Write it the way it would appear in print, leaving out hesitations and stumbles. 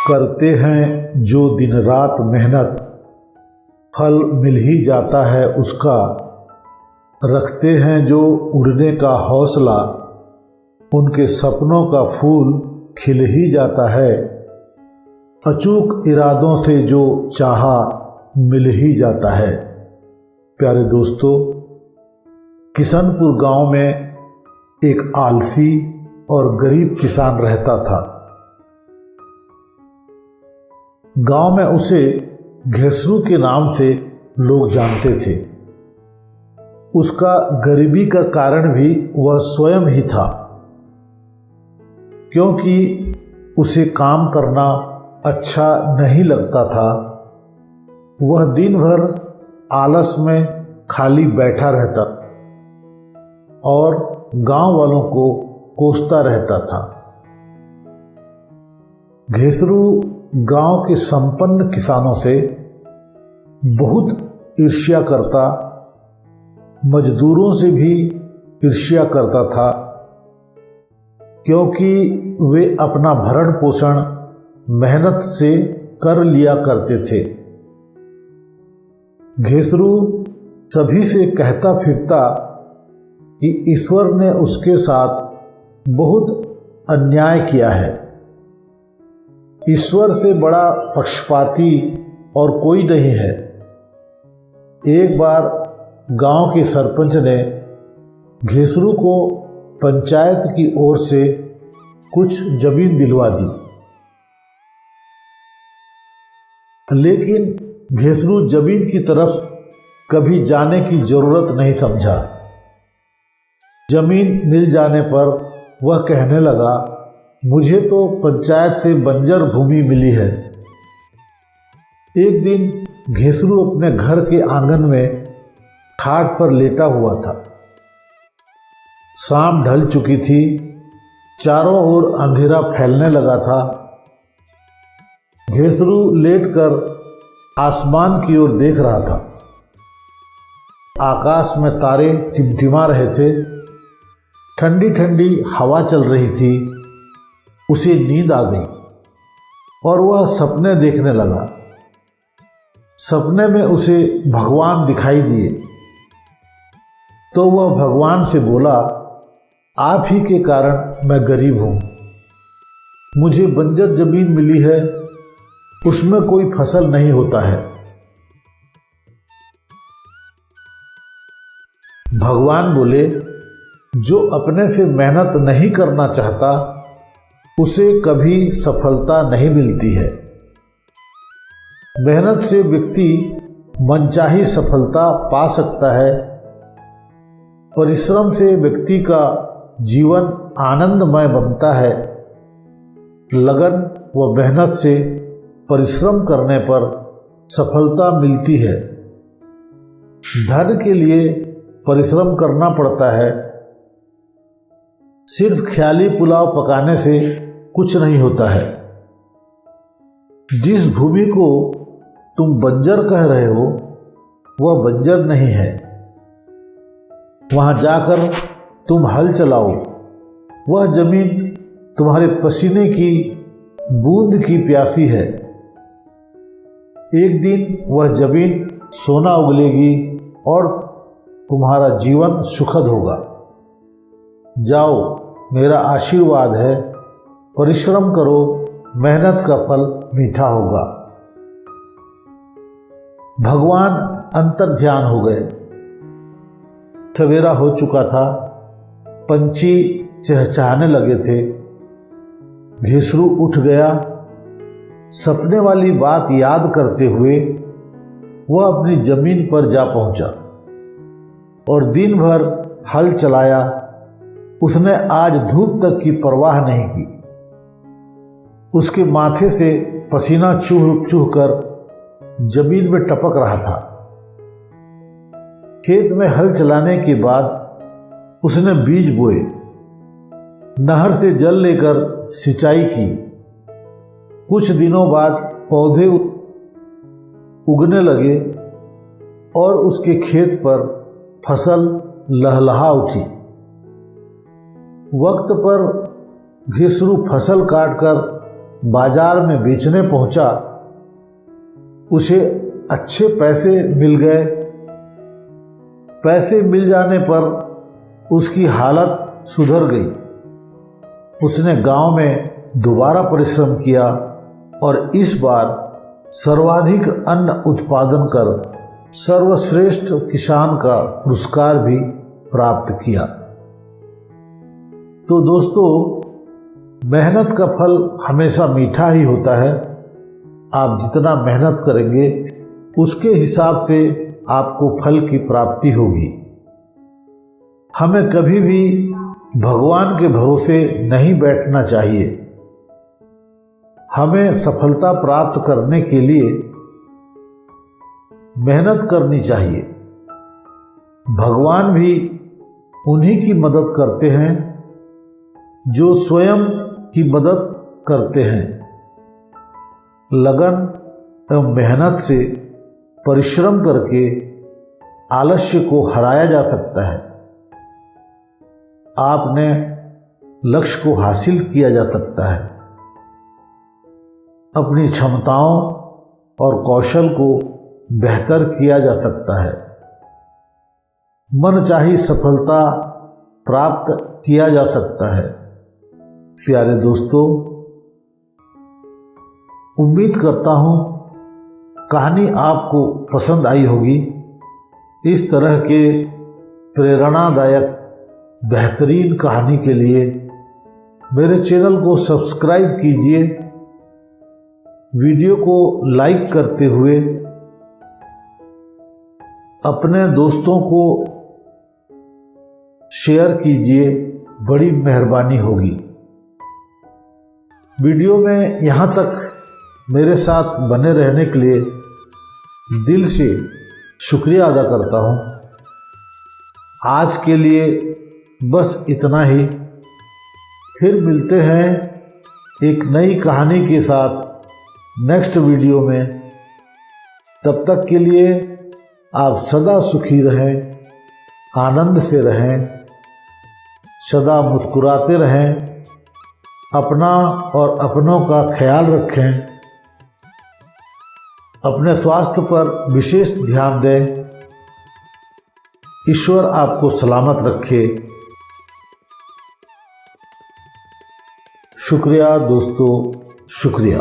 करते हैं जो दिन रात मेहनत, फल मिल ही जाता है उसका। रखते हैं जो उड़ने का हौसला, उनके सपनों का फूल खिल ही जाता है। अचूक इरादों से जो चाहा मिल ही जाता है। प्यारे दोस्तों, किशनपुर गांव में एक आलसी और गरीब किसान रहता था। गांव में उसे घेसरू के नाम से लोग जानते थे। उसका गरीबी का कारण भी वह स्वयं ही था, क्योंकि उसे काम करना अच्छा नहीं लगता था। वह दिन भर आलस में खाली बैठा रहता और गांव वालों को कोसता रहता था। घेसरू गांव के संपन्न किसानों से बहुत ईर्ष्या करता, मजदूरों से भी ईर्ष्या करता था, क्योंकि वे अपना भरण पोषण मेहनत से कर लिया करते थे। घेसरू सभी से कहता फिरता कि ईश्वर ने उसके साथ बहुत अन्याय किया है। ईश्वर से बड़ा पक्षपाती और कोई नहीं है। एक बार गांव के सरपंच ने घेसरू को पंचायत की ओर से कुछ जमीन दिलवा दी, लेकिन घेसरू जमीन की तरफ कभी जाने की जरूरत नहीं समझा। जमीन मिल जाने पर वह कहने लगा, मुझे तो पंचायत से बंजर भूमि मिली है। एक दिन घेसरू अपने घर के आंगन में खाट पर लेटा हुआ था। शाम ढल चुकी थी, चारों ओर अंधेरा फैलने लगा था। घेसरू लेटकर आसमान की ओर देख रहा था। आकाश में तारे टिमटिमा रहे थे, ठंडी ठंडी हवा चल रही थी। उसे नींद आ गई और वह सपने देखने लगा। सपने में उसे भगवान दिखाई दिए, तो वह भगवान से बोला, आप ही के कारण मैं गरीब हूँ। मुझे बंजर जमीन मिली है, उसमें कोई फसल नहीं होता है। भगवान बोले, जो अपने से मेहनत नहीं करना चाहता उसे कभी सफलता नहीं मिलती है। मेहनत से व्यक्ति मनचाही सफलता पा सकता है। परिश्रम से व्यक्ति का जीवन आनंदमय बनता है। लगन व मेहनत से परिश्रम करने पर सफलता मिलती है। धन के लिए परिश्रम करना पड़ता है। सिर्फ ख्याली पुलाव पकाने से कुछ नहीं होता है। जिस भूमि को तुम बंजर कह रहे हो वह बंजर नहीं है। वहां जाकर तुम हल चलाओ। वह जमीन तुम्हारे पसीने की बूंद की प्यासी है। एक दिन वह जमीन सोना उगलेगी और तुम्हारा जीवन सुखद होगा। जाओ, मेरा आशीर्वाद है। परिश्रम करो, मेहनत का फल मीठा होगा। भगवान अंतर्ध्यान हो गए। सवेरा हो चुका था। पंछी चहचहाने लगे थे। घेसरू उठ गया। सपने वाली बात याद करते हुए वह अपनी जमीन पर जा पहुंचा और दिन भर हल चलाया। उसने आज धूप तक की परवाह नहीं की। उसके माथे से पसीना चूह चूह कर जमीन में टपक रहा था। खेत में हल चलाने के बाद उसने बीज बोए, नहर से जल लेकर सिंचाई की। कुछ दिनों बाद पौधे उगने लगे और उसके खेत पर फसल लहलहा उठी। वक्त पर घेसरू फसल काटकर बाजार में बेचने पहुंचा, उसे अच्छे पैसे मिल गए। पैसे मिल जाने पर उसकी हालत सुधर गई। उसने गांव में दोबारा परिश्रम किया और इस बार सर्वाधिक अन्न उत्पादन कर सर्वश्रेष्ठ किसान का पुरस्कार भी प्राप्त किया। तो दोस्तों, मेहनत का फल हमेशा मीठा ही होता है। आप जितना मेहनत करेंगे उसके हिसाब से आपको फल की प्राप्ति होगी। हमें कभी भी भगवान के भरोसे नहीं बैठना चाहिए। हमें सफलता प्राप्त करने के लिए मेहनत करनी चाहिए। भगवान भी उन्हीं की मदद करते हैं जो स्वयं की मदद करते हैं। लगन एवं मेहनत से परिश्रम करके आलस्य को हराया जा सकता है। आपने लक्ष्य को हासिल किया जा सकता है। अपनी क्षमताओं और कौशल को बेहतर किया जा सकता है। मनचाही सफलता प्राप्त किया जा सकता है। प्यारे दोस्तों, उम्मीद करता हूं कहानी आपको पसंद आई होगी। इस तरह के प्रेरणादायक बेहतरीन कहानी के लिए मेरे चैनल को सब्सक्राइब कीजिए। वीडियो को लाइक करते हुए अपने दोस्तों को शेयर कीजिए, बड़ी मेहरबानी होगी। वीडियो में यहाँ तक मेरे साथ बने रहने के लिए दिल से शुक्रिया अदा करता हूँ। आज के लिए बस इतना ही। फिर मिलते हैं एक नई कहानी के साथ नेक्स्ट वीडियो में। तब तक के लिए आप सदा सुखी रहें, आनंद से रहें, सदा मुस्कुराते रहें, अपना और अपनों का ख्याल रखें, अपने स्वास्थ्य पर विशेष ध्यान दें। ईश्वर आपको सलामत रखे। शुक्रिया दोस्तों, शुक्रिया।